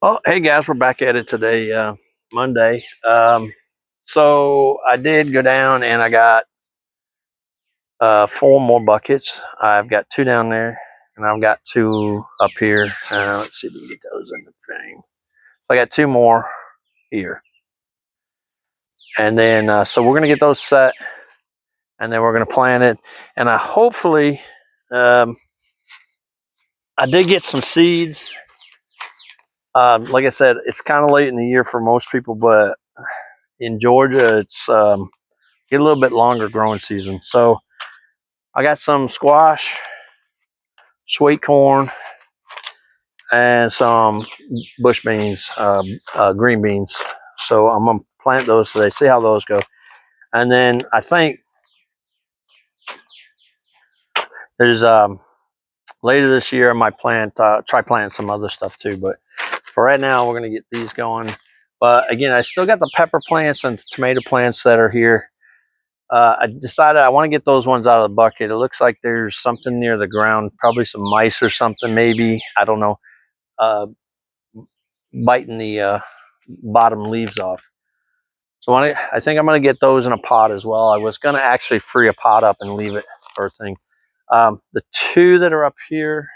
Oh, hey guys, we're back at it today, Monday. So I did go down and I got four more buckets. I've got two down there, and I've got two up here. Let's see if we can get those in the thing. So I got two more here, and then so we're gonna get those set, and then we're gonna plant it. And I hopefully, um, I did get some seeds. Like I said, it's kind of late in the year for most people, but in Georgia, it's get a little bit longer growing season. So I got some squash, sweet corn, and some bush beans, green beans. So I'm gonna plant those today, see how those go. And then I think there's later this year I might try planting some other stuff too. But for right now, we're gonna get these going. But again, I still got the pepper plants and tomato plants that are here. I decided I want to get those ones out of the bucket. It looks like there's something near the ground, probably some mice or something, maybe. I don't know. Biting the bottom leaves off. So I think I'm going to get those in a pot as well. I was going to actually free a pot up and leave it for a thing. The two that are up here,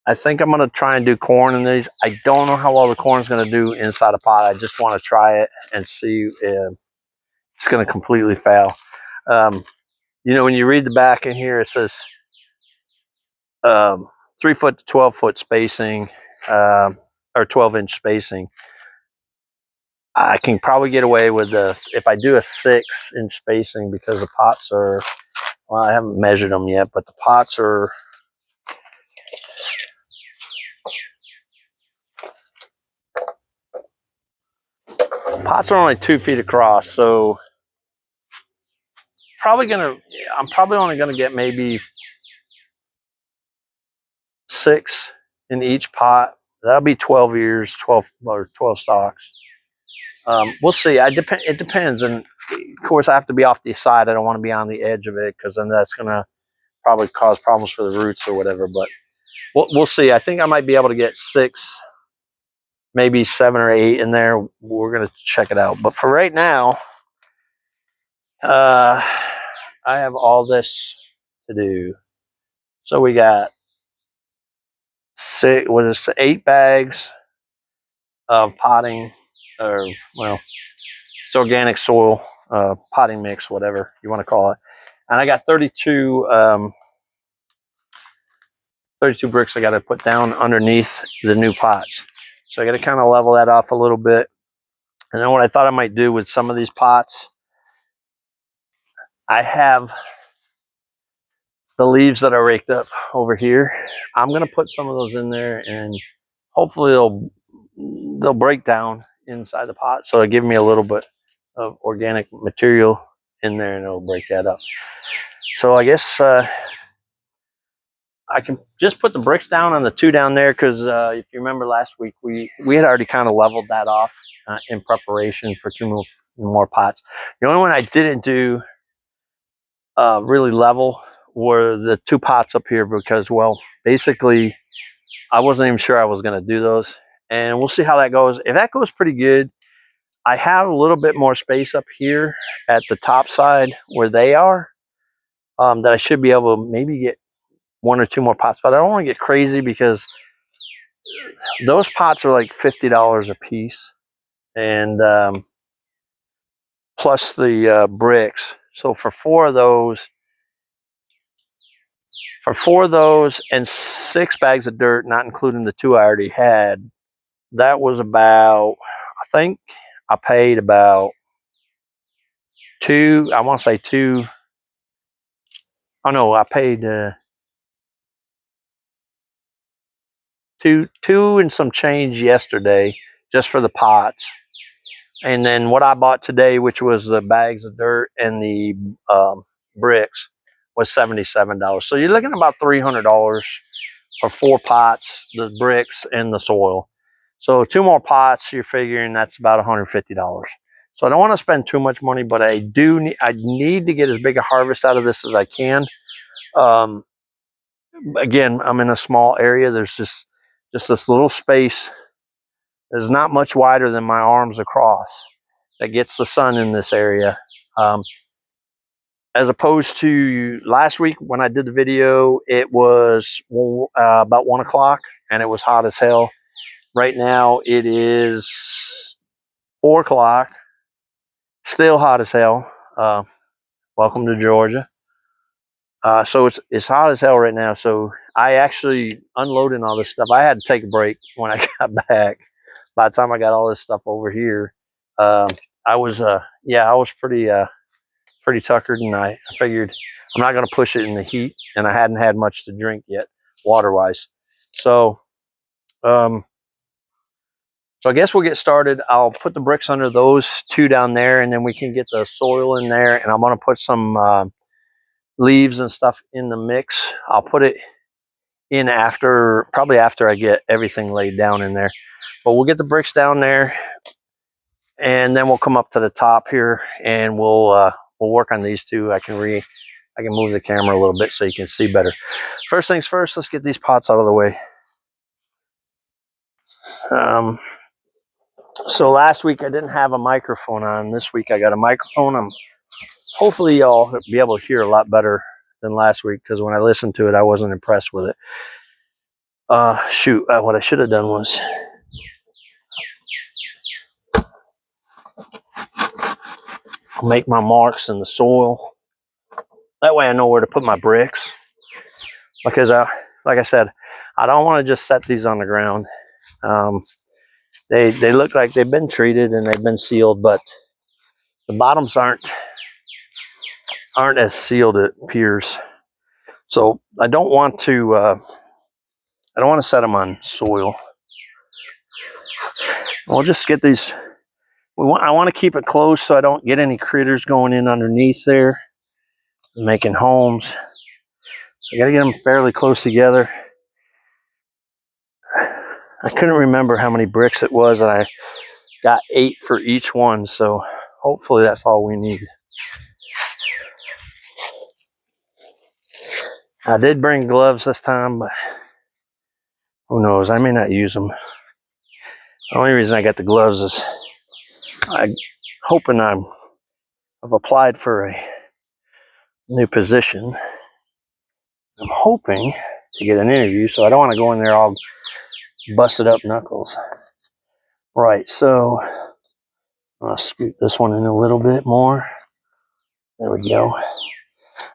I think I'm going to try and do corn in these. I don't know how well the corn's going to do inside a pot. I just want to try it and see if it's going to completely fail. You know, when you read the back in here, it says 3 foot to 12 foot spacing, or 12-inch spacing. I can probably get away with this if I do a 6-inch spacing, because the pots are, well, I haven't measured them yet, but the pots are only 2 feet across. So I'm probably only gonna get maybe 6 in each pot. That'll be 12 ears, 12 stalks. We'll see. It depends, and of course I have to be off the side. I don't want to be on the edge of it, because then that's gonna probably cause problems for the roots or whatever. But we'll see. I think I might be able to get 6, maybe 7 or 8 in there. We're gonna check it out. But for right now, I have all this to do. So we got 8 bags of potting, or well, it's organic soil, potting mix, whatever you want to call it. And I got 32 bricks I got to put down underneath the new pots. So I got to kind of level that off a little bit. And then what I thought I might do with some of these pots, I have the leaves that I raked up over here. I'm going to put some of those in there, and hopefully they'll break down inside the pot. So it'll give me a little bit of organic material in there, and it'll break that up. So I guess I can just put the bricks down on the 2 down there, because if you remember last week, we had already kind of leveled that off in preparation for 2 more pots. The only one I didn't do really level were the 2 pots up here, because, well, basically I wasn't even sure I was going to do those, and we'll see how that goes. If that goes pretty good, I have a little bit more space up here at the top side where they are, that I should be able to maybe get 1 or 2 more pots. But I don't want to get crazy, because those pots are like $50 a piece, and plus the bricks. So for 4 of those and 6 bags of dirt, not including the 2 I already had, that was about, I think I paid about I want to say 2. Oh no, I paid two and some change yesterday just for the pots. And then what I bought today, which was the bags of dirt and the bricks, was $77. So you're looking at about $300 for 4 pots, the bricks and the soil. So 2 more pots, you're figuring that's about $150. So I don't want to spend too much money, but I need to get as big a harvest out of this as I can. Again, I'm in a small area. There's just just this little space that is not much wider than my arms across that gets the sun in this area. As opposed to last week when I did the video, it was about 1 o'clock and it was hot as hell. Right now it is 4 o'clock, still hot as hell. Welcome to Georgia. So it's hot as hell right now. So I actually unloading all this stuff. I had to take a break when I got back. By the time I got all this stuff over here, I was pretty tuckered, and I figured I'm not going to push it in the heat, and I hadn't had much to drink yet, water-wise. So, so I guess we'll get started. I'll put the bricks under those two down there, and then we can get the soil in there, and I'm going to put some leaves and stuff in the mix. I'll put it in probably after I get everything laid down in there. But we'll get the bricks down there, and then we'll come up to the top here, and we'll work on these two. I can move the camera a little bit so you can see better. First things first, let's get these pots out of the way. So last week I didn't have a microphone on. This week I got a microphone. Hopefully y'all be able to hear a lot better than last week, because when I listened to it, I wasn't impressed with it. What I should have done was make my marks in the soil. That way I know where to put my bricks, because like I said, I don't want to just set these on the ground. They look like they've been treated and they've been sealed, but the bottoms aren't as sealed, it appears. So I don't want to set them on soil. We'll just get these. I want to keep it close so I don't get any critters going in underneath there and making homes. So I got to get them fairly close together. I couldn't remember how many bricks it was, and I got 8 for each one, so hopefully that's all we need. I did bring gloves this time, but who knows? I may not use them. The only reason I got the gloves is I'm hoping I've applied for a new position. I'm hoping to get an interview, so I don't want to go in there all busted up knuckles. Right, so I'll scoot this one in a little bit more. There we go.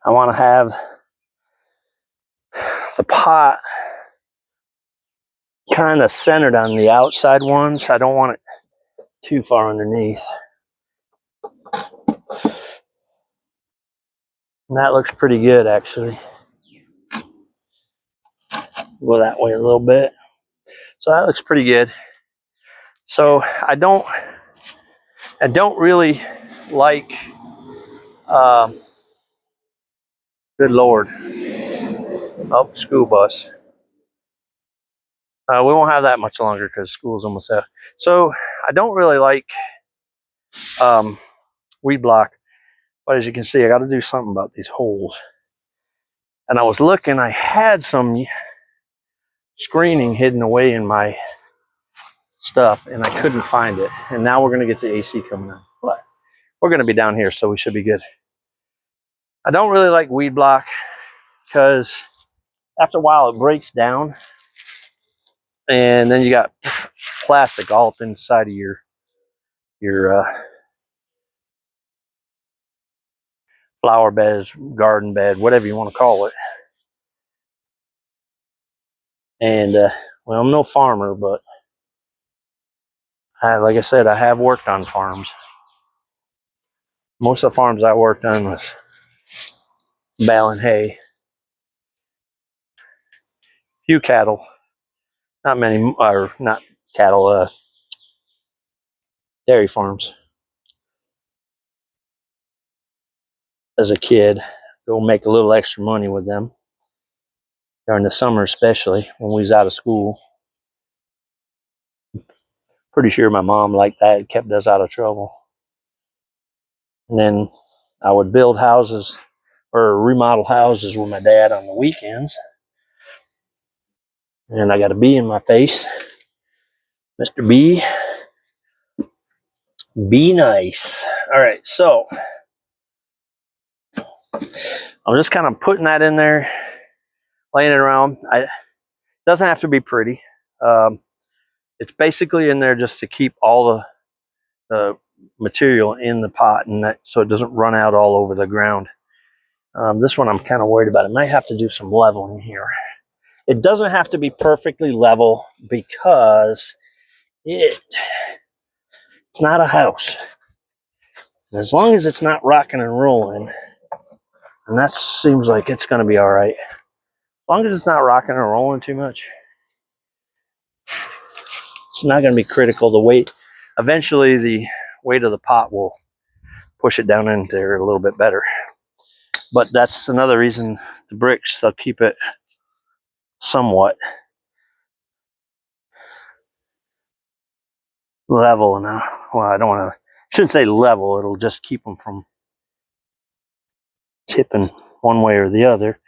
I want to have the pot kind of centered on the outside ones. I don't want it too far underneath. And that looks pretty good, actually. Go that way a little bit. So that looks pretty good. So I don't really like, good Lord. Oh, school bus. We won't have that much longer because school's almost out. So I don't really like weed block, but as you can see, I got to do something about these holes. And I was looking, I had some screening hidden away in my stuff, and I couldn't find it. And now we're going to get the AC coming on. But we're going to be down here, so we should be good. I don't really like weed block because after a while it breaks down, and then you got plastic all up inside of your flower beds, garden bed, whatever you want to call it. And well, I'm no farmer, but like I said, I have worked on farms. Most of the farms I worked on was baling hay. Few cattle, not many, or not cattle, dairy farms. As a kid, go make a little extra money with them during the summer, especially when we was out of school. Pretty sure my mom liked that. It kept us out of trouble. And then I would build houses or remodel houses with my dad on the weekends. And I got a bee in my face. Mr. B. Be nice. All right, so I'm just kind of putting that in there, laying it around. It doesn't have to be pretty. It's basically in there just to keep all the material in the pot, and that so it doesn't run out all over the ground. This one I'm kind of worried about. I might have to do some leveling here. It doesn't have to be perfectly level because it's not a house. As long as it's not rocking and rolling, and that seems like it's going to be all right. As long as it's not rocking and rolling too much, it's not going to be critical. The weight, eventually the weight of the pot will push it down in there a little bit better. But that's another reason the bricks, they'll keep it somewhat level. Now, well, I don't want to, shouldn't say level, it'll just keep them from tipping one way or the other.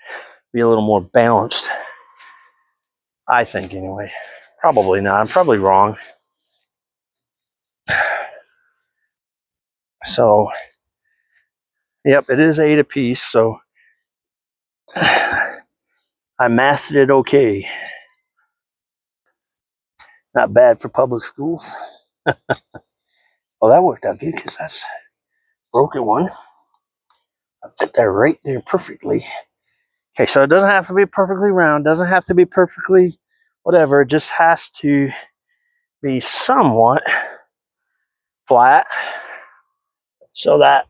Be a little more balanced, I think, anyway. Probably not. I'm probably wrong. So, yep, it is 8 apiece. So, I mastered it okay. Not bad for public schools. Well, that worked out good because that's a broken one. I fit that right there perfectly. Okay, so it doesn't have to be perfectly round. Doesn't have to be perfectly whatever. It just has to be somewhat flat so that,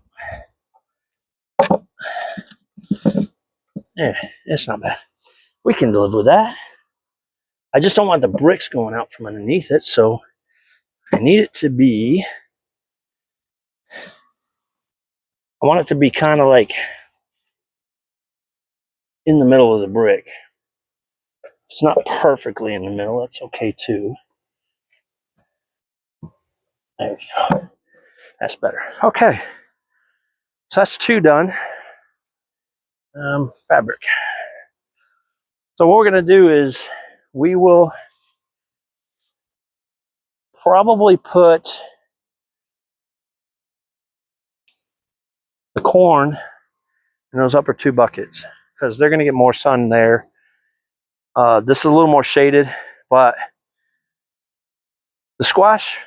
yeah, it's not bad. We can live with that. I just don't want the bricks going out from underneath it, so I need it to be, I want it to be kind of like in the middle of the brick. It's not perfectly in the middle. That's okay too. There we go. That's better. Okay. So that's 2 done. Fabric. So what we're going to do is we will probably put the corn in those upper 2 buckets because they're going to get more sun there. This is a little more shaded, but the squash,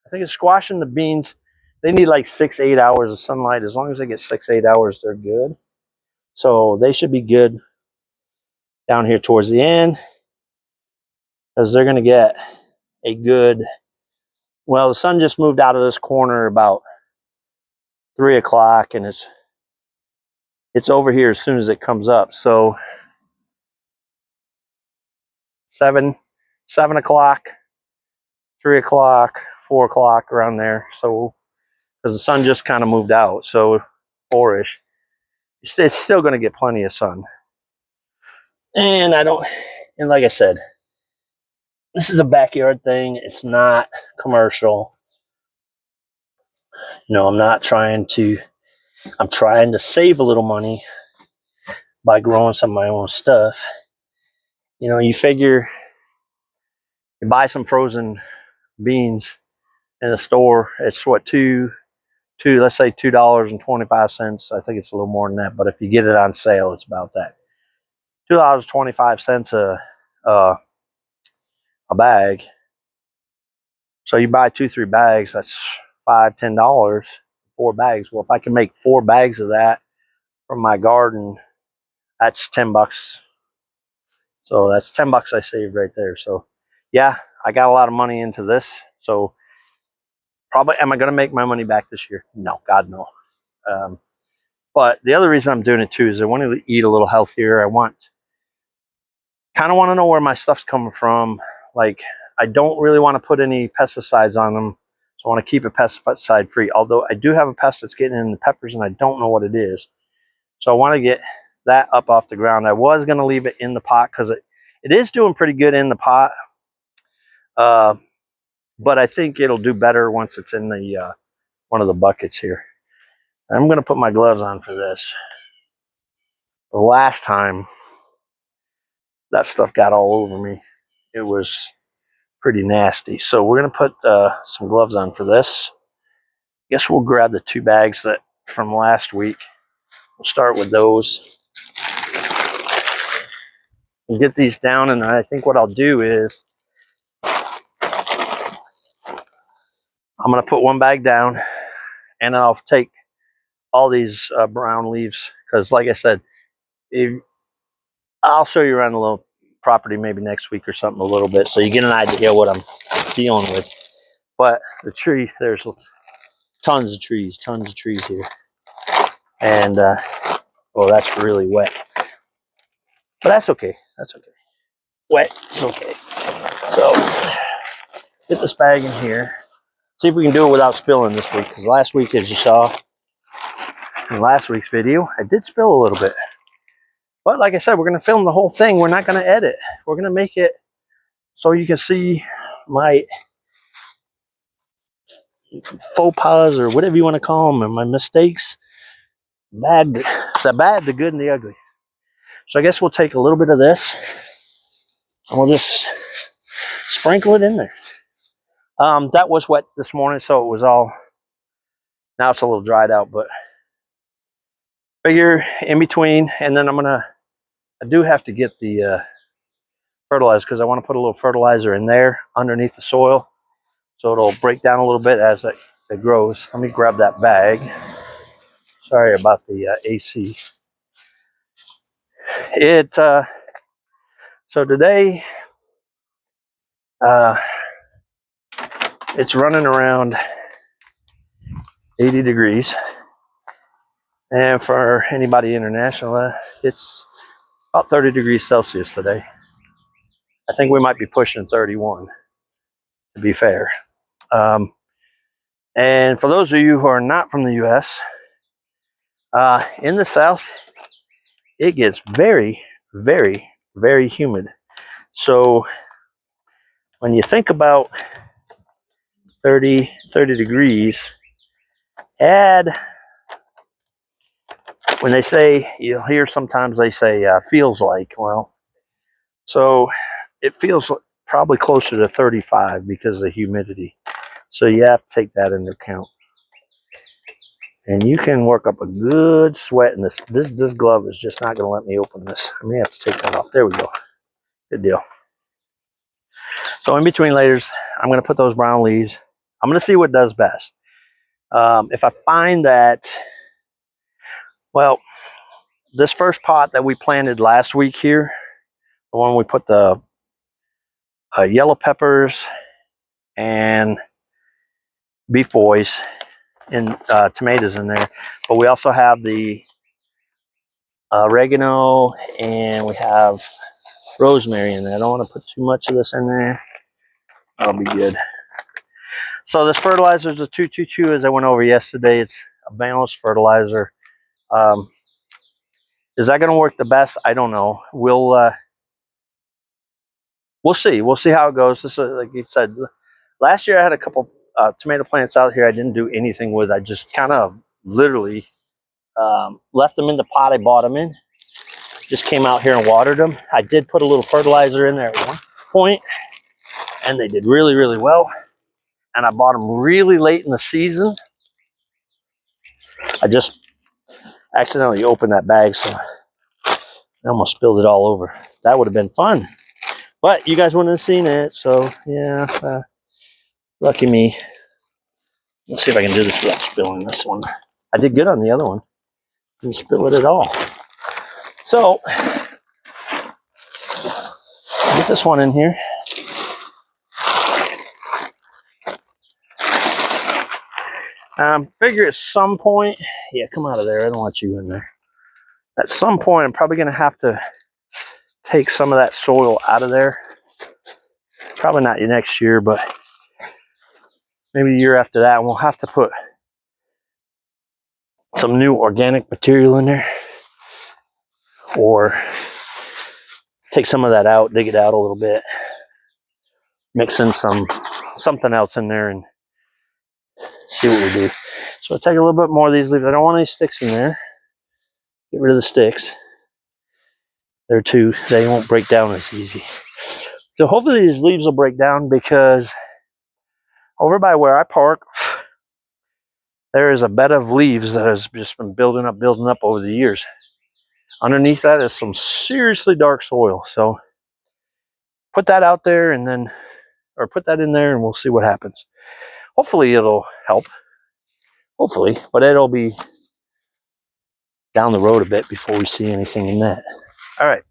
I think it's squash and the beans, they need like 6-8 hours of sunlight. As long as they get 6-8 hours, they're good. So they should be good down here towards the end because they're going to get a good, well, the sun just moved out of this corner about 3 o'clock and it's over here as soon as it comes up. So 7 o'clock, 3 o'clock, 4 o'clock, around there. So because the sun just kind of moved out, so 4-ish, it's still going to get plenty of sun. And and like I said, this is a backyard thing. It's not commercial. No, I'm trying to save a little money by growing some of my own stuff. You know, you figure you buy some frozen beans in the store, it's what, let's say $2.25. I think it's a little more than that, but if you get it on sale, it's about that. $2.25 a bag. So you buy 2-3 bags, that's $5-10, 4 bags. Well, if I can make 4 bags of that from my garden, that's $10. So that's $10 I saved right there. So yeah, I got a lot of money into this. So probably, am I going to make my money back this year? No, God no. But the other reason I'm doing it too is I want to eat a little healthier. I kind of want to know where my stuff's coming from. Like, I don't really want to put any pesticides on them. So I want to keep it pesticide free. Although I do have a pest that's getting in the peppers and I don't know what it is. So I want to get that up off the ground. I was going to leave it in the pot because it is doing pretty good in the pot. But I think it'll do better once it's in the one of the buckets here. I'm going to put my gloves on for this. The last time, that stuff got all over me. it was pretty nasty. So we're gonna put some gloves on for this. Guess we'll grab the 2 bags that from last week. We'll start with those. We'll get these down, and I think what I'll do is I'm gonna put 1 bag down, and then I'll take all these brown leaves, because like I said, I'll show you around the little property maybe next week or something a little bit, so you get an idea what I'm dealing with. But the tree, there's tons of trees here, and oh, that's really wet, but that's okay. Wet, it's okay. So get this bag in here. See if we can do it without spilling this week, because last week, as you saw in last week's video, I did spill a little bit. But like I said, we're going to film the whole thing. We're not going to edit. We're going to make it so you can see my faux pas, or whatever you want to call them, and my mistakes. The bad, the good, and the ugly. So I guess we'll take a little bit of this, and we'll just sprinkle it in there. That was wet this morning, so it was all, now it's a little dried out, but figure in between. And then I do have to get the fertilizer, because I want to put a little fertilizer in there underneath the soil, so it'll break down a little bit as it grows. Let me grab that bag. Sorry about the AC. So today, it's running around 80 degrees. And for anybody international, it's about 30 degrees Celsius today. I think we might be pushing 31, to be fair. And for those of you who are not from the U.S., in the South, it gets very, very, very humid. So when you think about 30 degrees, add, when they say, you'll hear sometimes they say feels like, well, so it feels probably closer to 35 because of the humidity. So you have to take that into account. And you can work up a good sweat in this. This glove is just not going to let me open this. I may have to take that off. There we go. Good deal. So in between layers, I'm going to put those brown leaves. I'm going to see what does best. If I find that, well, this first pot that we planted last week here, the one we put the yellow peppers and beef boys and tomatoes in there, but we also have the oregano, and we have rosemary in there. I don't want to put too much of this in there. That'll be good. So this fertilizer is a 222, as I went over yesterday. It's a balanced fertilizer. Is that going to work the best? I don't know. We'll see. We'll see how it goes. This is, like you said, last year I had a couple tomato plants out here I didn't do anything with. I just kind of literally left them in the pot I bought them in. Just came out here and watered them. I did put a little fertilizer in there at one point, and they did really, really well. And I bought them really late in the season. I just accidentally opened that bag, so I almost spilled it all over. That would have been fun, but you guys wouldn't have seen it, so yeah, lucky me. Let's see if I can do this without spilling this one. I did good on the other one. Didn't spill it at all. So, get this one in here. Figure at some point, yeah, come out of there. I don't want you in there. At some point, I'm probably going to have to take some of that soil out of there. Probably not next year, but maybe the year after that. And we'll have to put some new organic material in there, or take some of that out, dig it out a little bit, mix in something else in there, and see what we do. So I'll take a little bit more of these leaves. I don't want any sticks in there. Get rid of the sticks. There too, they won't break down as easy. So hopefully these leaves will break down, because over by where I park, there is a bed of leaves that has just been building up over the years. Underneath that is some seriously dark soil. So put that out there and then, or put that in there, and we'll see what happens. Hopefully it'll help. Hopefully, but it'll be down the road a bit before we see anything in that. All right.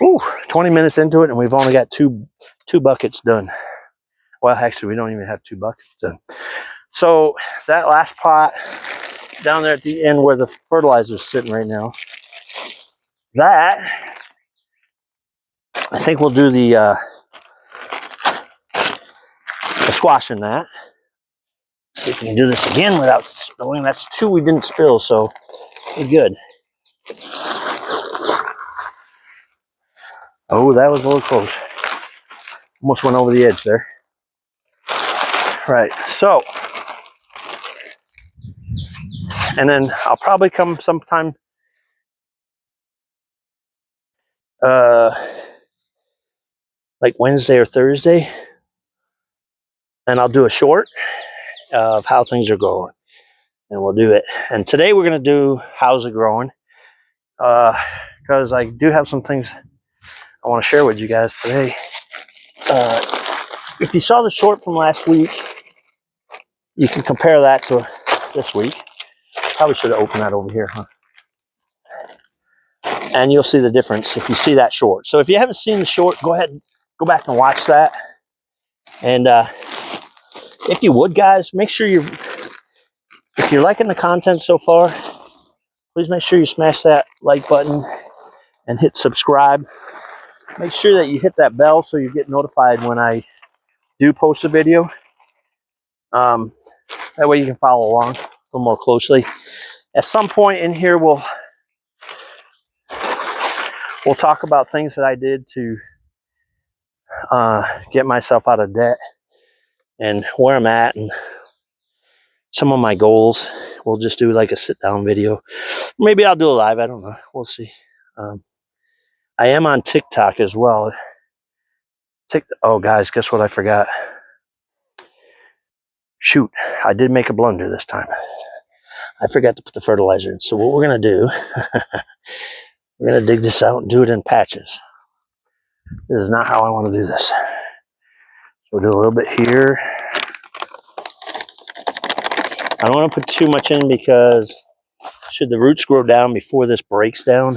Ooh, 20 minutes into it, and we've only got two buckets done. Well, actually, we don't even have 2 buckets done. So that last pot down there at the end where the fertilizer is sitting right now, that I think we'll do the squash in that. See if we can do this again without spilling. That's 2 we didn't spill, so we're good. Oh, that was a little close. Almost went over the edge there. Right, so, and then I'll probably come sometime like Wednesday or Thursday, and I'll do a short of how things are going, and we'll do it. And today we're going to do how's it growing, because I do have some things I want to share with you guys today. If you saw the short from last week, you can compare that to this week. Probably should have opened that over here, huh? And you'll see the difference if you see that short. So if you haven't seen the short, go ahead and go back and watch that. And if you would, guys, make sure if you're liking the content so far, please make sure you smash that like button and hit subscribe. Make sure that you hit that bell so you get notified when I do post a video. That way you can follow along a little more closely. At some point in here, we'll talk about things that I did to get myself out of debt and where I'm at and some of my goals. We'll just do like a sit-down video. Maybe I'll do a live. I don't know. We'll see. I am on TikTok as well. Oh, guys, guess what I forgot? Shoot, I did make a blunder this time. I forgot to put the fertilizer in. So what we're going to do, we're going to dig this out and do it in patches. This is not how I want to do this. So we'll do a little bit here. I don't want to put too much in, because should the roots grow down before this breaks down,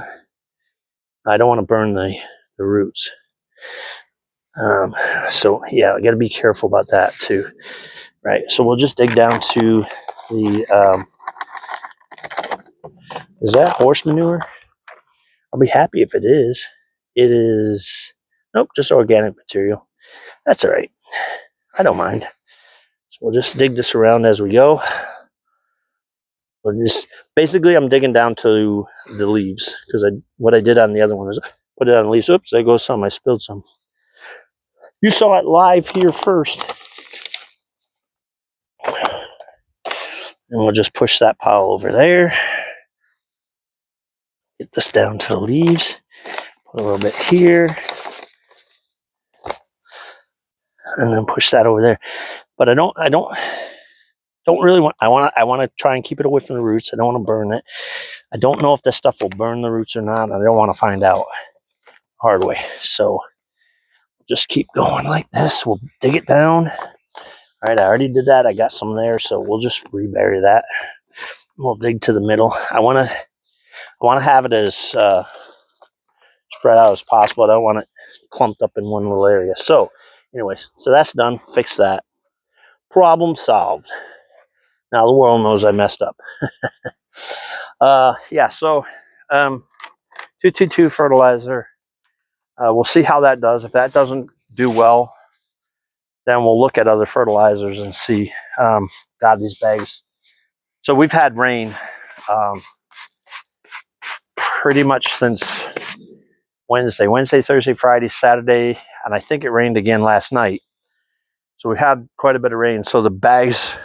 I don't want to burn the roots. So yeah, I got to be careful about that too. Right, so we'll just dig down to the, is that horse manure? I'll be happy if it is. It is, nope, just organic material. That's all right. I don't mind. So we'll just dig this around as we go. We're just, basically I'm digging down to the leaves, because what I did on the other one is put it on the leaves. Oops, there goes some. I spilled some. You saw it live here first. And we'll just push that pile over there. Get this down to the leaves. Put a little bit here. And then push that over there. But I don't really want, I want to try and keep it away from the roots. I don't want to burn it. I don't know if this stuff will burn the roots or not. I don't want to find out hard way. So just keep going like this. We'll dig it down. All right, I already did that. I got some there, so we'll just rebury that. We'll dig to the middle. I want to have it as spread out as possible. I don't want it clumped up in one little area. So anyway, so that's done. Fix that. Problem solved. Now the world knows I messed up. Yeah, so 222 fertilizer. We'll see how that does. If that doesn't do well, then we'll look at other fertilizers and see. God, these bags. So we've had rain pretty much since Wednesday, Thursday, Friday, Saturday, and I think it rained again last night. So we had quite a bit of rain. So the bags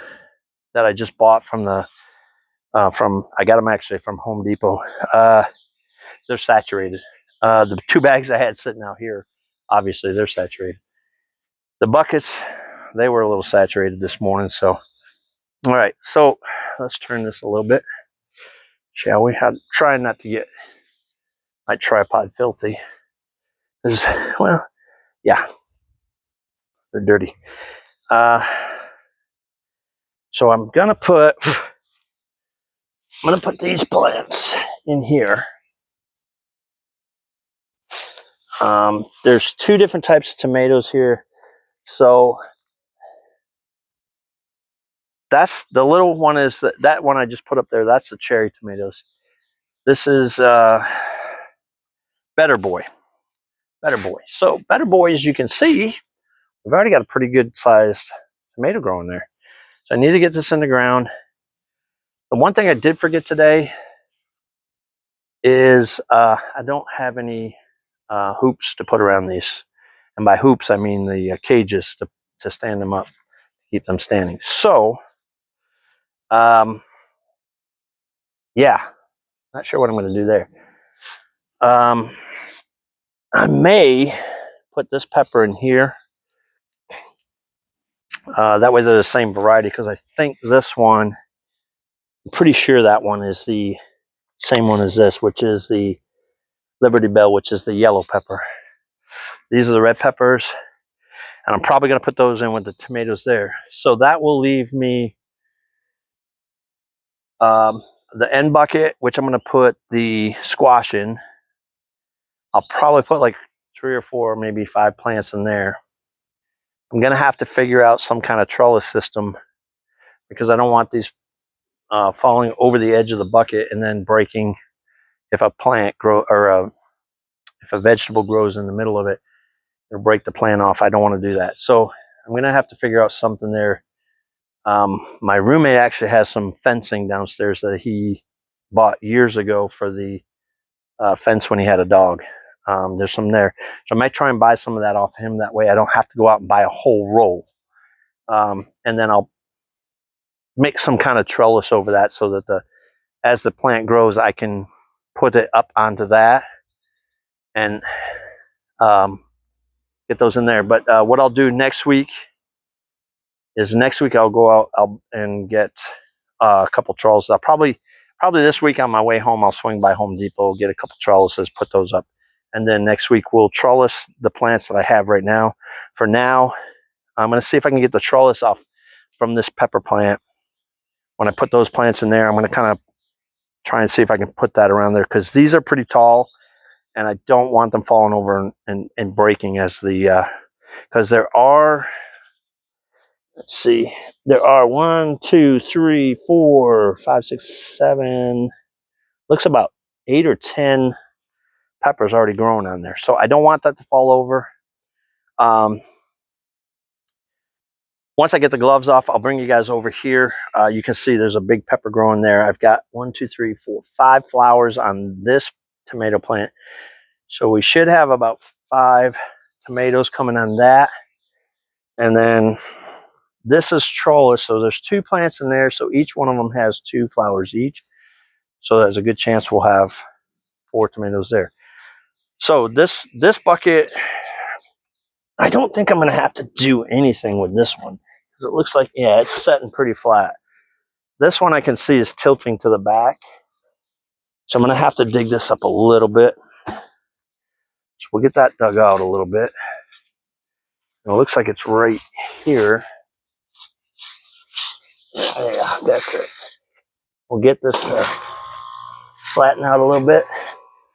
that I just bought from I got them actually from Home Depot, they're saturated. The 2 bags I had sitting out here, obviously they're saturated. The buckets, they were a little saturated this morning. So, all right, so let's turn this a little bit, shall we? I'm trying not to get my tripod filthy. Well, yeah, they're dirty. So I'm gonna put these plants in here. There's 2 different types of tomatoes here. So that's the little one, is that one I just put up there. That's the cherry tomatoes. This is Better Boy. Better Boy. So Better Boy, as you can see, we've already got a pretty good sized tomato growing there. So I need to get this in the ground. The one thing I did forget today is I don't have any hoops to put around these. And by hoops, I mean the cages to stand them up, keep them standing. So, yeah, not sure what I'm going to do there. I may put this pepper in here. That way they're the same variety, because I think this one, I'm pretty sure that one is the same one as this, which is the Liberty Bell, which is the yellow pepper. These are the red peppers, and I'm probably going to put those in with the tomatoes there. So that will leave me the end bucket, which I'm going to put the squash in. I'll probably put like 3 or 4, maybe 5 plants in there. I'm going to have to figure out some kind of trellis system, because I don't want these falling over the edge of the bucket and then breaking if a plant grow, or if a vegetable grows in the middle of it. It'll break the plant off. I don't want to do that. So I'm going to have to figure out something there. My roommate actually has some fencing downstairs that he bought years ago for the fence when he had a dog. There's some there. So I might try and buy some of that off him. That way I don't have to go out and buy a whole roll. And then I'll make some kind of trellis over that, so that as the plant grows, I can put it up onto that and get those in there. But what I'll do next week is I'll go out and get a couple trellises. I'll probably this week on my way home, I'll swing by Home Depot, get a couple trellises, put those up. And then next week we'll trellis the plants that I have right now. For now, I'm going to see if I can get the trellis off from this pepper plant. When I put those plants in there, I'm going to kind of try and see if I can put that around there, because these are pretty tall and I don't want them falling over and breaking as the, because there are, let's see, there are 1, 2, 3, 4, 5, 6, 7, looks about 8 or 10 peppers already growing on there. So I don't want that to fall over. Once I get the gloves off, I'll bring you guys over here. You can see there's a big pepper growing there. I've got 1, 2, 3, 4, 5 flowers on this tomato plant. So we should have about 5 tomatoes coming on that. And then this is trellis, so there's 2 plants in there. So each one of them has 2 flowers each. So there's a good chance we'll have 4 tomatoes there. So this bucket, I don't think I'm going to have to do anything with this one, because it looks like, yeah, it's setting pretty flat. This one I can see is tilting to the back. So I'm going to have to dig this up a little bit. So we'll get that dug out a little bit. And it looks like it's right here. Yeah, that's it. We'll get this flattened out a little bit.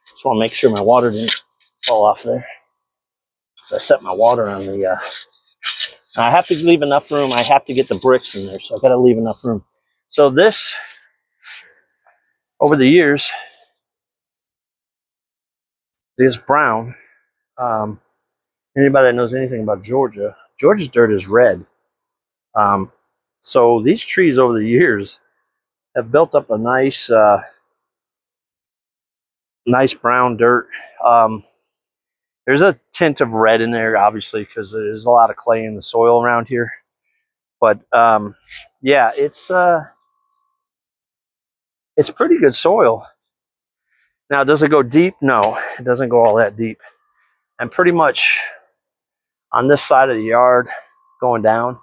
Just want to make sure my water didn't fall off there. So I set my water on the... I have to leave enough room. I have to get the bricks in there, so I've got to leave enough room. So this, over the years, is brown. Anybody that knows anything about Georgia, Georgia's dirt is red. So these trees over the years have built up a nice brown dirt. There's a tint of red in there, obviously, because there's a lot of clay in the soil around here. But yeah, it's pretty good soil. Now, does it go deep? No, it doesn't go all that deep. And pretty much on this side of the yard going down,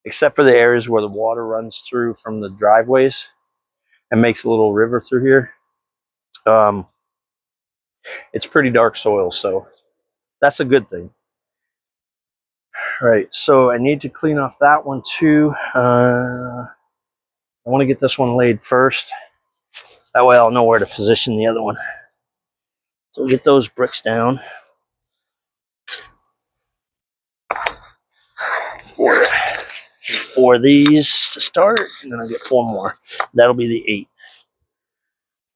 except for the areas where the water runs through from the driveways and makes a little river through here, it's pretty dark soil, so that's a good thing. All right, so I need to clean off that one too. I want to get this one laid first. That way I'll know where to position the other one. So we'll get those bricks down. Four of these to start, and then I'll get 4 more. That'll be the 8.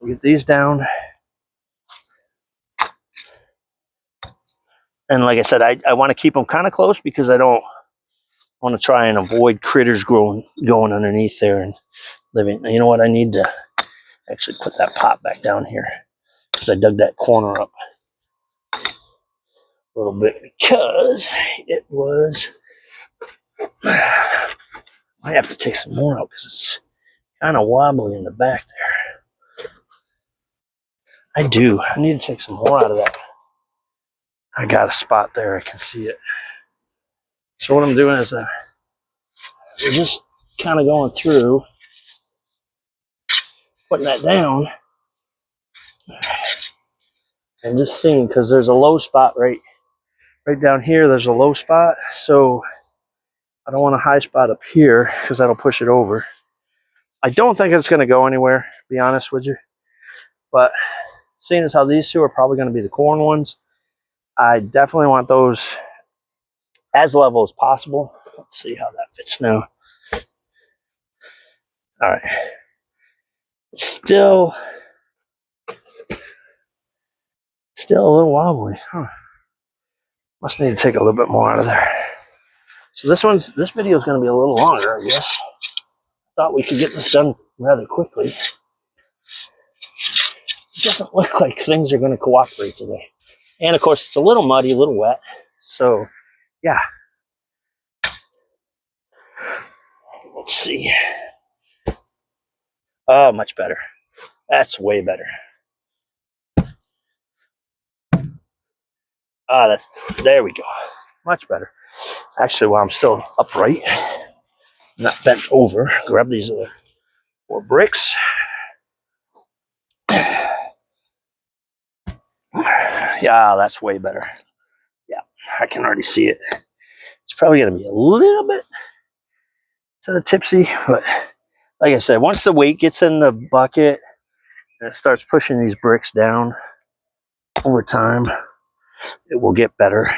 We'll get these down. And like I said, I want to keep them kind of close because I don't want to try and avoid critters going underneath there and living. You know what? I need to actually put that pot back down here because I dug that corner up a little bit because it was. I have to take some more out because it's kind of wobbly in the back there. I need to take some more out of that. I got a spot there. I can see it. So what I'm doing is we're just kind of going through, putting that down, and just seeing, because there's a low spot right down here. There's a low spot, so I don't want a high spot up here because that'll push it over. I don't think it's going to go anywhere, to be honest with you. But seeing as how these two are probably going to be the corn ones, I definitely want those as level as possible. Let's see how that fits now. All right. Still a little wobbly. Huh. Must need to take a little bit more out of there. So this video is going to be a little longer, I guess. Thought we could get this done rather quickly. It doesn't look like things are going to cooperate today. And of course, it's a little muddy, a little wet. So, yeah. Let's see. Oh, much better. That's way better. There we go. Much better. Actually, while I'm still upright, not bent over, grab these other 4 bricks. Yeah, that's way better. Yeah, I can already see it. It's probably going to be a little bit to the tipsy, but like I said, once the weight gets in the bucket and it starts pushing these bricks down over time, it will get better.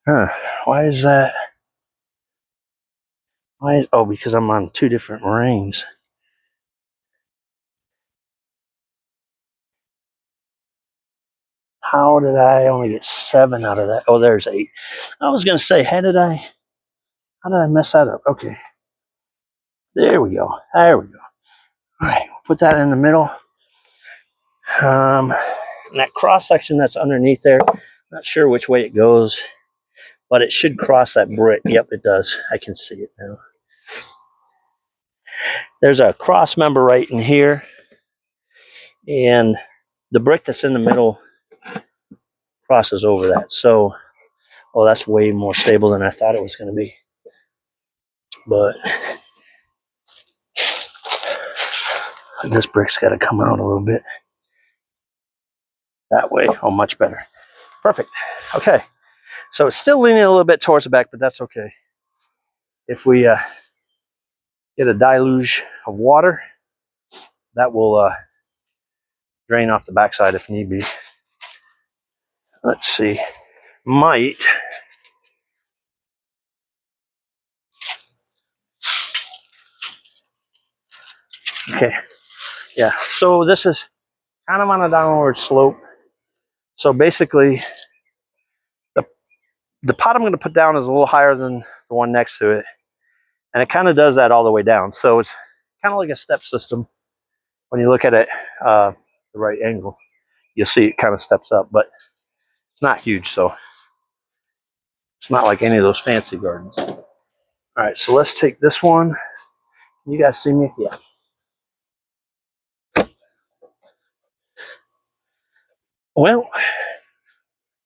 Huh, why is that? Because I'm on 2 different rings. How did I only get 7 out of that? Oh, there's 8. I was going to say, how did I mess that up? Okay. There we go. There we go. All right, we'll put that in the middle. And that cross section that's underneath there, not sure which way it goes, but it should cross that brick. Yep, it does. I can see it now. There's a cross member right in here, and the brick that's in the middle crosses over that. So, that's way more stable than I thought it was going to be. But this brick's got to come out a little bit. That way. Oh, much better. Perfect. Okay. So it's still leaning a little bit towards the back, but that's okay. If we get a deluge of water, that will drain off the backside if need be. Let's see. Might. Okay. Yeah. So this is kind of on a downward slope. So basically, the pot I'm going to put down is a little higher than the one next to it. And it kind of does that all the way down. So it's kind of like a step system. When you look at it the right angle, you'll see it kind of steps up. But it's not huge, so it's not like any of those fancy gardens. All right, so let's take this one. You guys see me? Yeah. Well,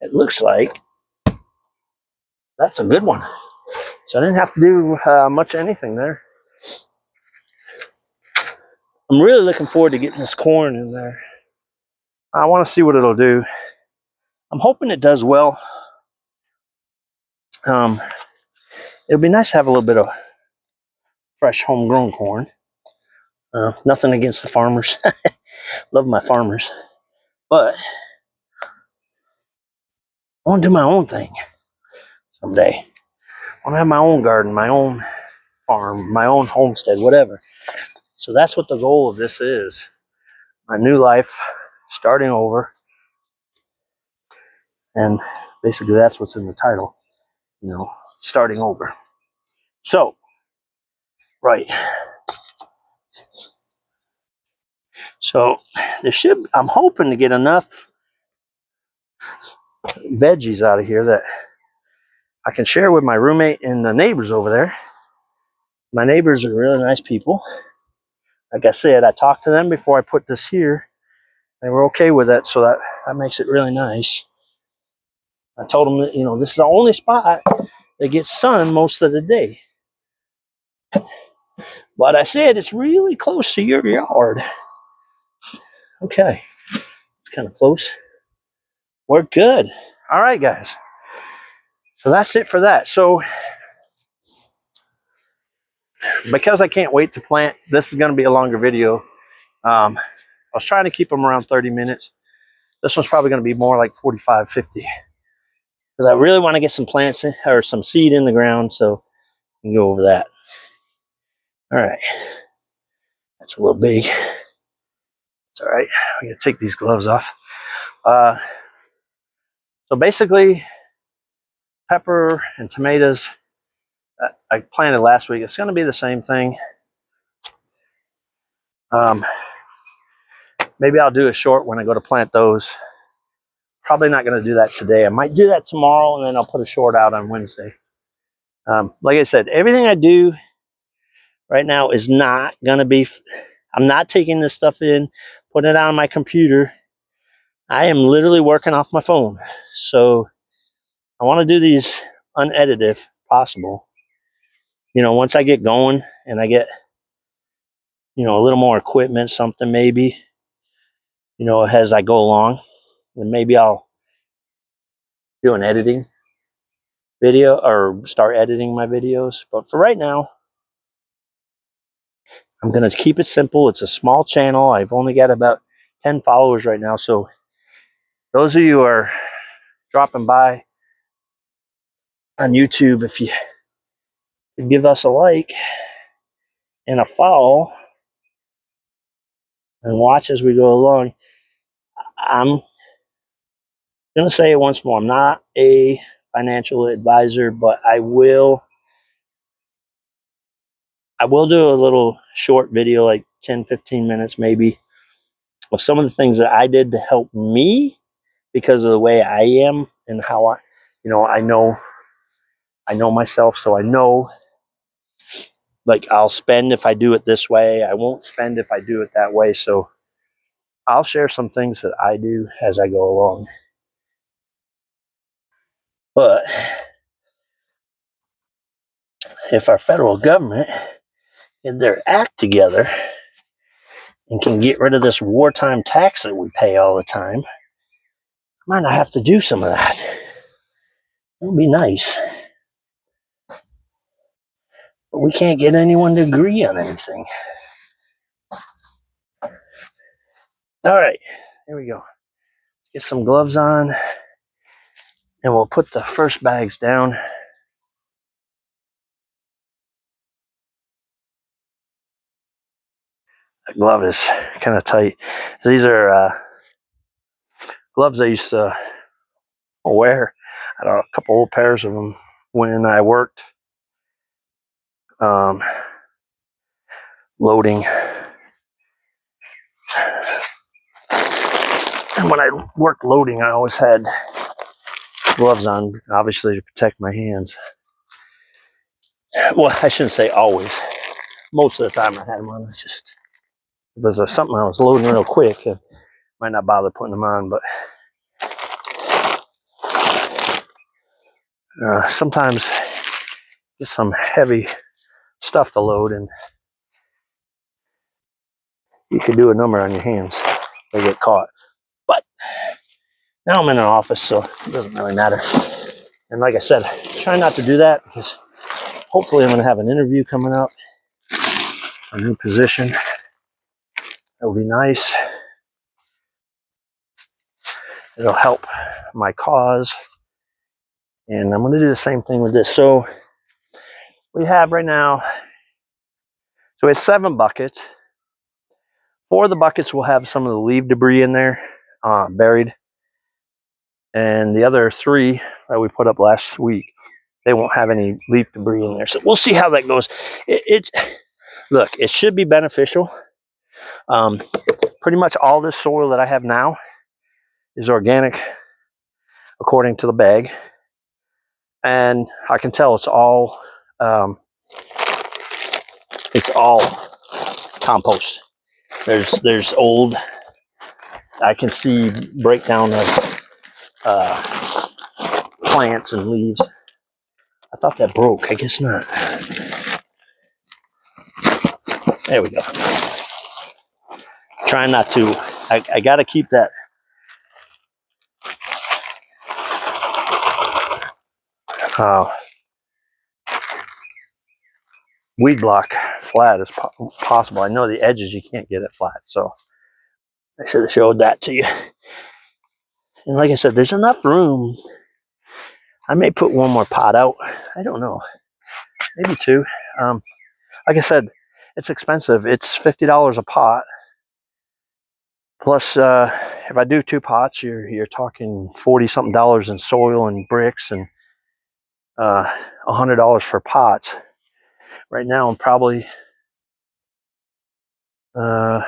it looks like that's a good one. So I didn't have to do much of anything there. I'm really looking forward to getting this corn in there. I want to see what it'll do. I'm hoping it does well. It'll be nice to have a little bit of fresh homegrown corn. Nothing against the farmers. Love my farmers. But I want to do my own thing someday. I want to have my own garden, my own farm, my own homestead, whatever. So that's what the goal of this is. My new life, starting over. And basically that's what's in the title, starting over. So, right. So I'm hoping to get enough veggies out of here that I can share with my roommate and the neighbors over there. My neighbors are really nice people. Like I said, I talked to them before I put this here. They were okay with it, so that makes it really nice. I told them that, this is the only spot that gets sun most of the day. But I said it's really close to your yard. Okay, it's kind of close. We're good. All right, guys. So that's it for that. So because I can't wait to plant, this is going to be a longer video. I was trying to keep them around 30 minutes. This one's probably going to be more like 45, 50. Because I really want to get some plants in, or some seed in the ground, so we can go over that. All right. That's a little big. It's all right. I'm going to take these gloves off. So basically, pepper and tomatoes I planted last week. It's going to be the same thing. Maybe I'll do a short when I go to plant those. Probably not going to do that today. I might do that tomorrow, and then I'll put a short out on Wednesday. Like I said, everything I do right now is not going to be... I'm not taking this stuff in, putting it on my computer. I am literally working off my phone. So I want to do these unedited if possible. Once I get going and I get, a little more equipment, something maybe, as I go along, then maybe I'll do an editing video or start editing my videos. But for right now, I'm going to keep it simple. It's a small channel. I've only got about 10 followers right now. So those of you who are dropping by on YouTube, if you give us a like and a follow and watch as we go along. I'm going to say it once more. I'm not a financial advisor, but I will do a little short video, like 10, 15 minutes maybe, of some of the things that I did to help me because of the way I am and how I know myself. So I know, like, I'll spend if I do it this way. I won't spend if I do it that way. So I'll share some things that I do as I go along. But if our federal government get their act together and can get rid of this wartime tax that we pay all the time, I might not have to do some of that. It would be nice. But we can't get anyone to agree on anything. All right, here we go. Let's get some gloves on, and we'll put the first bags down. That glove is kind of tight. These are gloves I used to wear. I had a couple old pairs of them when I worked loading. And when I worked loading, I always had gloves on, obviously, to protect my hands. Well, I shouldn't say always. Most of the time I had them on. It's just, if it was something I was loading real quick, I might not bother putting them on. But Sometimes get some heavy stuff to load and you can do a number on your hands. They get caught. But now I'm in an office, so it doesn't really matter. And like I said, try not to do that because hopefully I'm going to have an interview coming up, a new position. That would be nice. It'll help my cause. And I'm going to do the same thing with this. So we have right now, so it's 7 buckets. 4 of the buckets will have some of the leaf debris in there, buried. And the other 3 that we put up last week, they won't have any leaf debris in there. So we'll see how that goes. Look, it should be beneficial. Pretty much all this soil that I have now is organic according to the bag. And I can tell it's all compost. There's old, I can see breakdown of plants and leaves. I thought that broke, I guess not. There we go. Trying not to, I gotta keep that weed block flat as possible. I know the edges you can't get it flat, so I should have showed that to you. And like I said, there's enough room. I may put 1 more pot out. I don't know, maybe 2. Like I said, it's expensive. It's $50 a pot. Plus, if I do 2 pots, you're talking $40-something in soil and bricks, and $100 for pots. Right now, I'm probably about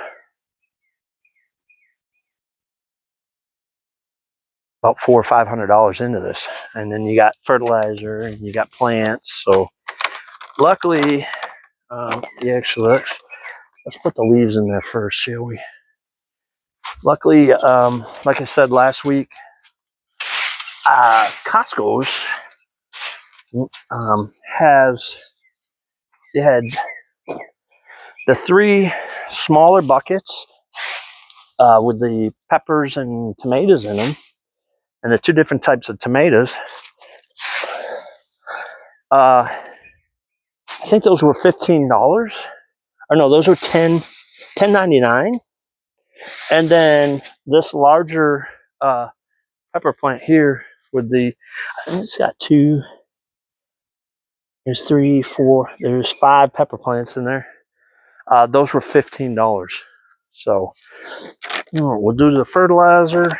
$400 or $500 into this, and then you got fertilizer and you got plants. So, luckily, actually, let's put the leaves in there first, shall we? Luckily, like I said last week, Costco's they had the 3 smaller buckets with the peppers and tomatoes in them, and the 2 different types of tomatoes. I think those were $15, or no, those were $10.99. And then this larger pepper plant here with the, I think it's got 2. There's 3, 4. There's 5 pepper plants in there. Those were $15. So we'll do the fertilizer,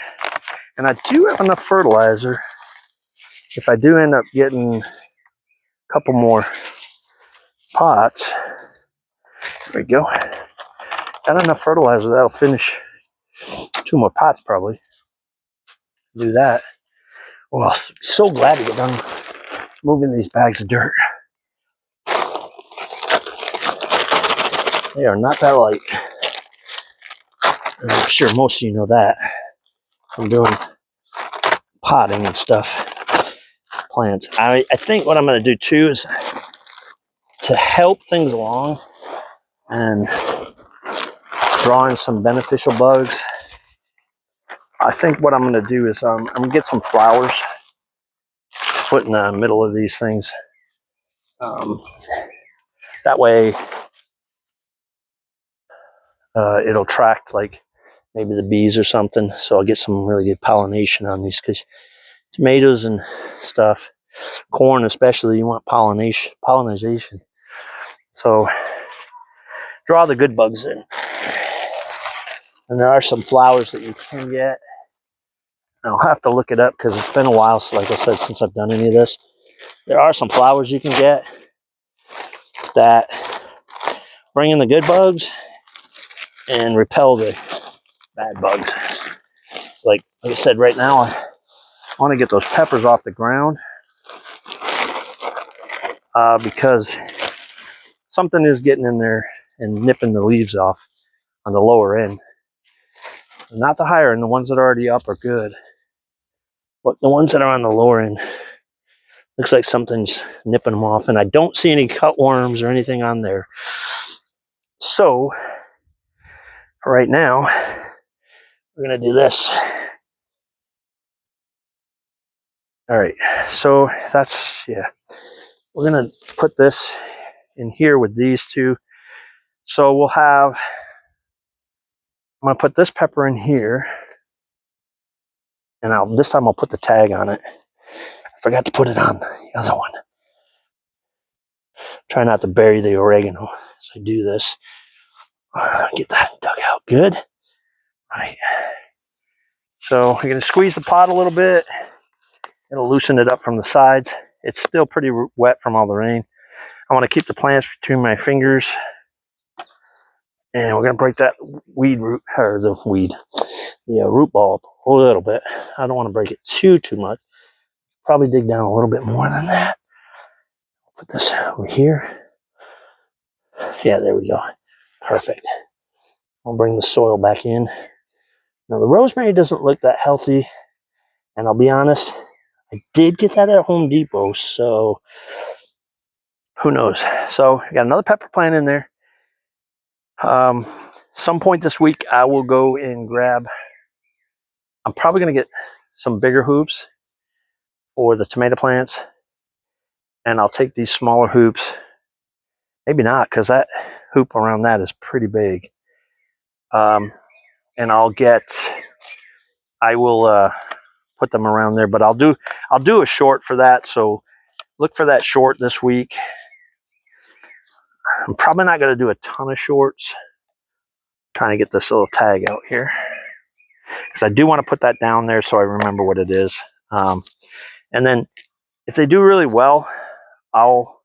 and I do have enough fertilizer. If I do end up getting a couple more pots, there we go. Got enough fertilizer that'll finish 2 more pots probably. Do that. Well, I'm so glad to get done moving these bags of dirt. They are not that light. I'm sure most of you know that. I'm doing potting and stuff. Plants. I think what I'm going to do too is to help things along and draw in some beneficial bugs. I think what I'm going to do is I'm going to get some flowers to put in the middle of these things. That way it'll attract like maybe the bees or something. So I'll get some really good pollination on these, because tomatoes and stuff, corn especially, you want pollination. So draw the good bugs in. And there are some flowers that you can get. I'll have to look it up because it's been a while, like I said, since I've done any of this. There are some flowers you can get that bring in the good bugs and repel the bad bugs. Like I said, right now I want to get those peppers off the ground because something is getting in there and nipping the leaves off on the lower end. Not the higher end, the ones that are already up are good. But the ones that are on the lower end, Looks like something's nipping them off, and I don't see any cutworms or anything on there. So right now, we're gonna do this. All right, so that's, yeah. We're gonna put this in here with these two. So we'll have, I'm gonna put this pepper in here, and this time I'll put the tag on it. I forgot to put it on the other one. Try not to bury the oregano as I do this. Get that dug out good. Right. So you're gonna squeeze the pot a little bit. It'll loosen it up from the sides. It's still pretty wet from all the rain. I want to keep the plants between my fingers. And we're gonna break that root ball up a little bit. I don't want to break it too much. Probably dig down a little bit more than that. Put this over here. Yeah, there we go. Perfect. I'll bring the soil back in. Now the rosemary doesn't look that healthy, and I'll be honest, I did get that at Home Depot, so who knows. So I got another pepper plant in there. Some point this week I will go and grab, I'm probably going to get some bigger hoops for the tomato plants, and I'll take these smaller hoops, maybe not, because that hoop around that is pretty big. And I will put them around there, but I'll do a short for that, so look for that short this week. I'm probably not going to do a ton of shorts. I'm trying to get this little tag out here, because I do want to put that down there so I remember what it is. And then if they do really well, I'll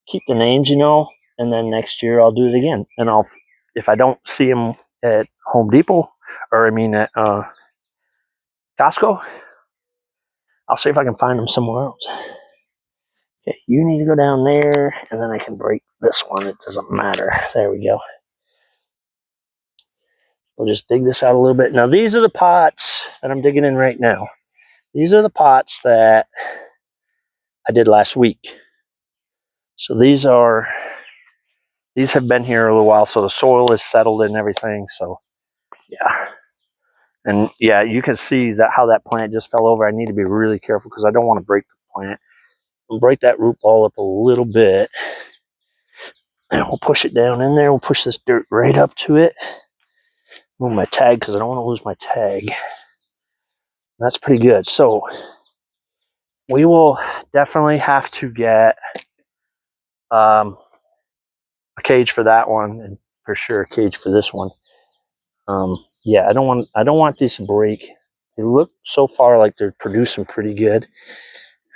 keep the names, and then next year I'll do it again. And if I don't see them at Home Depot, or at Costco, I'll see if I can find them somewhere else. Okay, you need to go down there, and then I can break this one. It doesn't matter. There we go. We'll just dig this out a little bit. Now, these are the pots that I'm digging in right now. These are the pots that I did last week. So these have been here a little while, so the soil is settled and everything. So, yeah. And yeah, you can see how that plant just fell over. I need to be really careful because I don't want to break the plant. We'll break that root ball up a little bit. And we'll push it down in there. We'll push this dirt right up to it. Move my tag because I don't want to lose my tag. That's pretty good. So we will definitely have to get a cage for that one, and for sure a cage for this one. Yeah, I don't want these to break. They look so far like they're producing pretty good,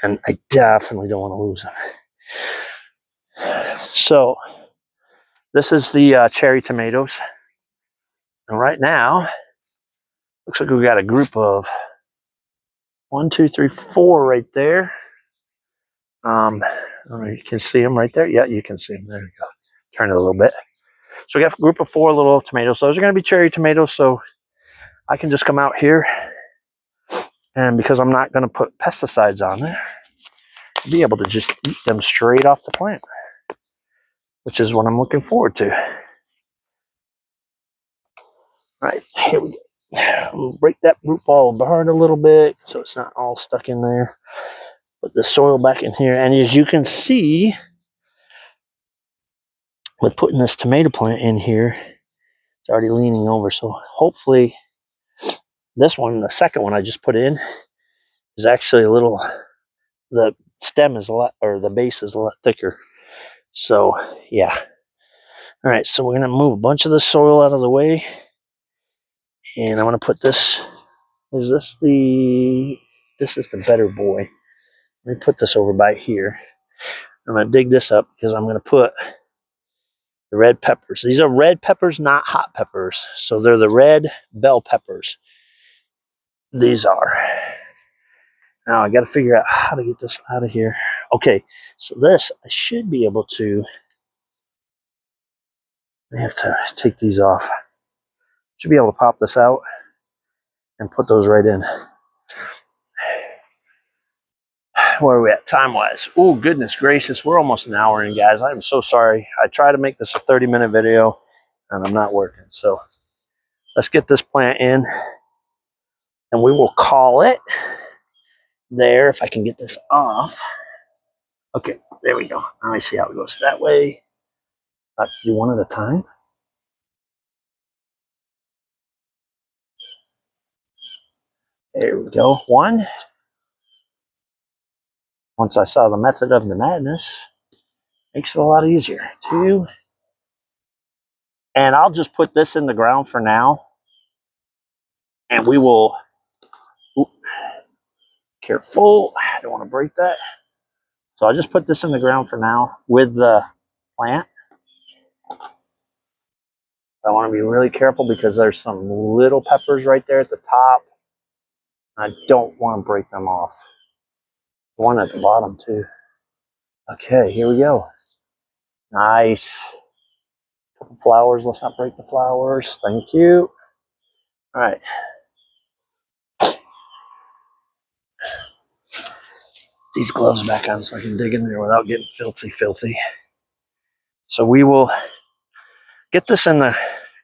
and I definitely don't want to lose them. So this is the cherry tomatoes, and right now looks like we got a group of 1, 2, 3, 4 right there. I don't know if you can see them right there. Yeah, you can see them. There we go. Turn it a little bit. So we got a group of 4 little tomatoes. Those are going to be cherry tomatoes, so I can just come out here, and because I'm not going to put pesticides on there, I'll be able to just eat them straight off the plant, which is what I'm looking forward to. All right, here we go. We'll break that root ball apart a little bit so it's not all stuck in there. Put the soil back in here, and as you can see, with putting this tomato plant in here, it's already leaning over. So hopefully this one, the second one I just put in, is actually a little, the stem is a lot, or the base is a lot thicker. So yeah. All right, so we're going to move a bunch of the soil out of the way, and I'm going to put this, this is the better boy. Let me put this over by here. I'm going to dig this up because I'm going to put the red peppers. These are red peppers, not hot peppers. So they're the red bell peppers. These are. Now I got to figure out how to get this out of here. Okay, so this, I should be able to, I have to take these off. Should be able to pop this out and put those right in. Where are we at time-wise? Oh, goodness gracious. We're almost an hour in, guys. I'm so sorry. I try to make this a 30-minute video, and I'm not working. So let's get this plant in, and we will call it there if I can get this off. Okay, there we go. Now I see how it goes that way. I have to do one at a time. There we go. One. Once I saw the method of the madness, makes it a lot easier. Two. And I'll just put this in the ground for now. And we will, careful, I don't want to break that. So I'll just put this in the ground for now with the plant. I want to be really careful because there's some little peppers right there at the top. I don't want to break them off. One at the bottom too. Okay, here we go. Nice. Couple flowers, let's not break the flowers. Thank you. All right. These gloves back on so I can dig in there without getting filthy. So we will get this in the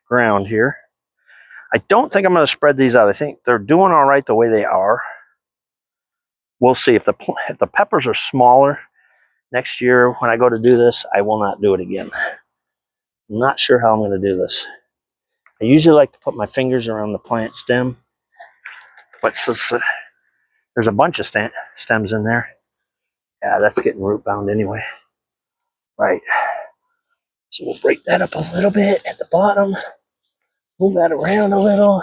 ground here. I don't think I'm going to spread these out. I think they're doing all right the way they are. We'll see. If the peppers are smaller next year when I go to do this, I will not do it again. I'm not sure how I'm going to do this. I usually like to put my fingers around the plant stem, but since there's a bunch of stems in there, yeah, that's getting root bound anyway. Right. So we'll break that up a little bit at the bottom, move that around a little,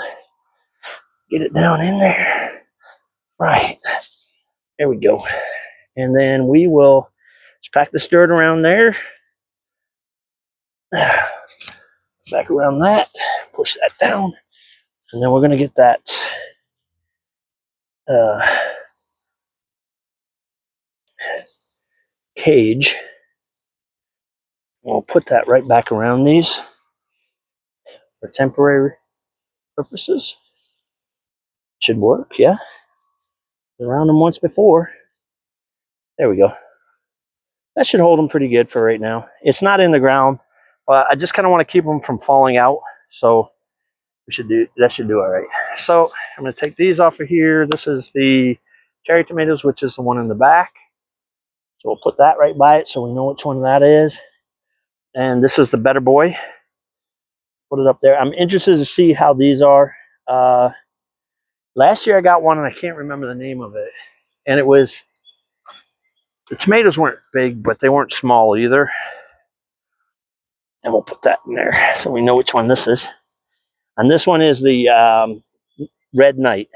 get it down in there. Right. There we go. And then we will just pack this dirt around there. Back around that, push that down, and then we're going to get that cage. We'll put that right back around these for temporary purposes. Should work, yeah. Around them once before. There we go. That should hold them pretty good for right now. It's not in the ground, but I just kind of want to keep them from falling out. So that should do all right. So I'm going to take these off of here. This is the cherry tomatoes, which is the one in the back. So we'll put that right by it so we know which one that is. And this is the Better Boy. Put it up there. I'm interested to see how these are. Last year I got one and I can't remember the name of it. And it was, the tomatoes weren't big, but they weren't small either. And we'll put that in there so we know which one this is. And this one is the Red Knight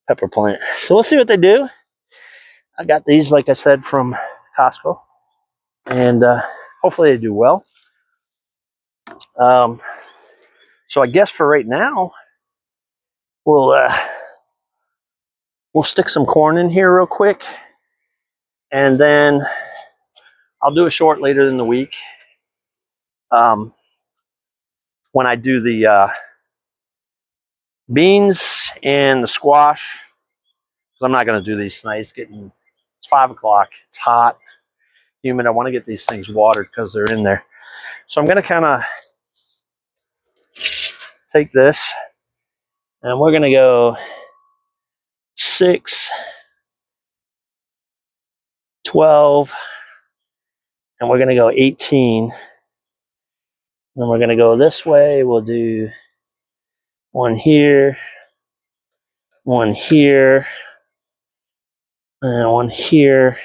pepper plant. So we'll see what they do. I got these, like I said, from Costco. And hopefully they do well. So I guess for right now, we'll stick some corn in here real quick. And then I'll do a short later in the week. When I do the beans and the squash, because I'm not going to do these tonight. It's 5 o'clock. It's hot, humid. I want to get these things watered because they're in there. So I'm going to kind of take this, and we're going to go 6, 12, and we're going to go 18. Then we're going to go this way. We'll do one here, one here, and one here.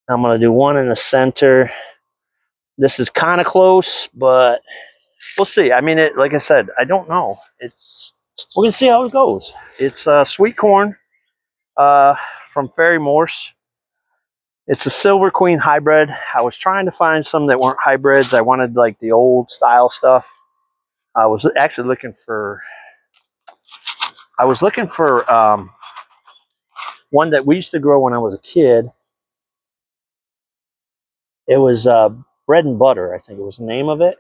I'm going to do one in the center. This is kind of close, but we'll see. I mean, like I said, I don't know. We're going to see how it goes. It's sweet corn from Fairy Morse. It's a Silver Queen hybrid. I was trying to find some that weren't hybrids. I wanted like the old style stuff. I was actually looking for one that we used to grow when I was a kid. It was Bread and Butter, I think it was the name of it.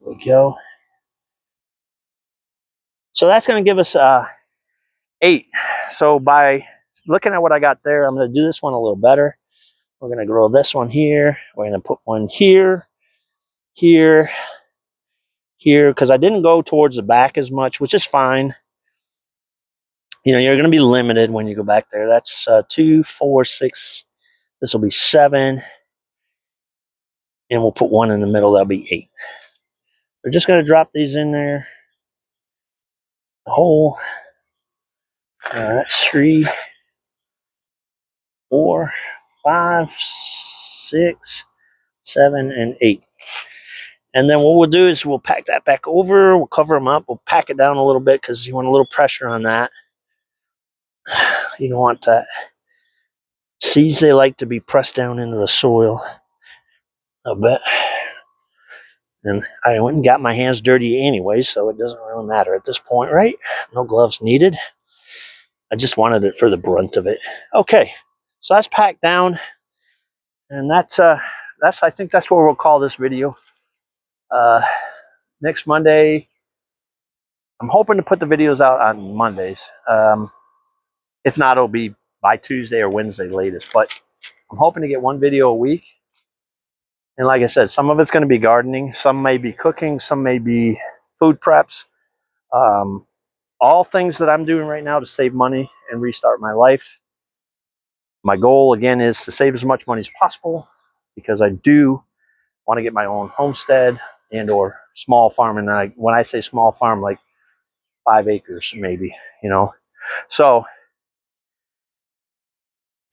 There we go. So that's going to give us 8. So by looking at what I got there, I'm going to do this one a little better. We're going to grow this one here. We're going to put one here, here, here, because I didn't go towards the back as much, which is fine. You know, you're going to be limited when you go back there. That's 2, 4, 6. This will be 7. And we'll put one in the middle. That'll be 8. We're just going to drop these in there. The hole. That's 3, 4, 5, 6, 7, and 8. And then what we'll do is we'll pack that back over. We'll cover them up. We'll pack it down a little bit because you want a little pressure on that. You don't want that. Seeds, they like to be pressed down into the soil a bit. And I went and got my hands dirty anyway, so it doesn't really matter at this point, right? No gloves needed. I just wanted it for the brunt of it. Okay, so that's packed down. And that's I think that's what we'll call this video. Next Monday, I'm hoping to put the videos out on Mondays. If not, it'll be by Tuesday or Wednesday latest. But I'm hoping to get one video a week. And like I said, some of it's going to be gardening. Some may be cooking. Some may be food preps. All things that I'm doing right now to save money and restart my life. My goal, again, is to save as much money as possible because I do want to get my own homestead and or small farm. And when I say small farm, like 5 acres maybe, you know. So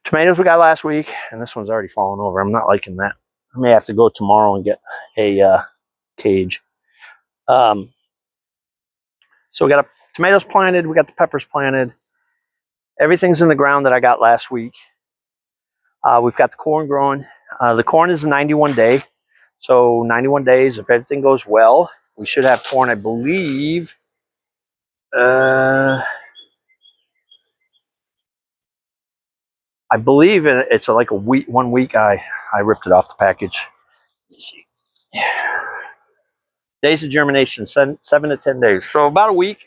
tomatoes we got last week, and this one's already fallen over. I'm not liking that. I may have to go tomorrow and get a cage. So we got tomatoes planted. We got the peppers planted. Everything's in the ground that I got last week. We've got the corn growing. The corn is a 91 day. So 91 days, if everything goes well, we should have corn, I believe. I believe it's like a week, 1 week. I ripped it off the package. Let's see. Days of germination, 7 to 10 days. So about a week,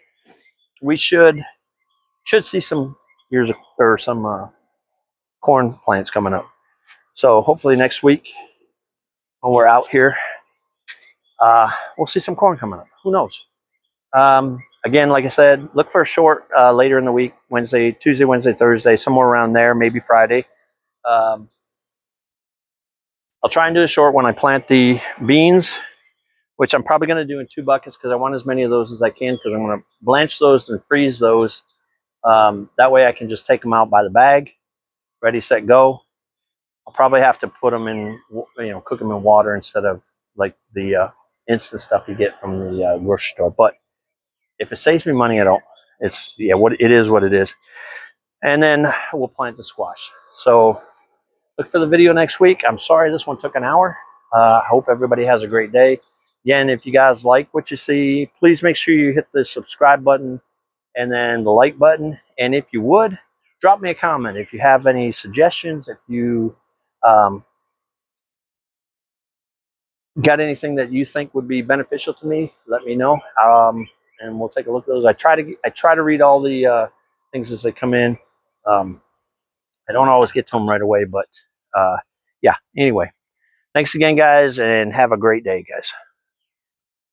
we should see some ears or some corn plants coming up. So hopefully next week when we're out here, we'll see some corn coming up. Who knows? Again, like I said, look for a short later in the week, Tuesday, Wednesday, Thursday, somewhere around there, maybe Friday. I'll try and do a short when I plant the beans, which I'm probably going to do in 2 buckets because I want as many of those as I can because I'm going to blanch those and freeze those. That way I can just take them out by the bag, ready, set, go. I'll probably have to put them in, cook them in water instead of like the instant stuff you get from the grocery store. But if it saves me money, I don't. It's what it is. And then we'll plant the squash. So look for the video next week. I'm sorry this one took an hour. I hope everybody has a great day. Again, if you guys like what you see, please make sure you hit the subscribe button and then the like button. And if you would, drop me a comment. If you have any suggestions, if you got anything that you think would be beneficial to me, let me know. And we'll take a look at those. I try to read all the things as they come in. I don't always get to them right away, but yeah. Anyway, thanks again, guys, and have a great day, guys.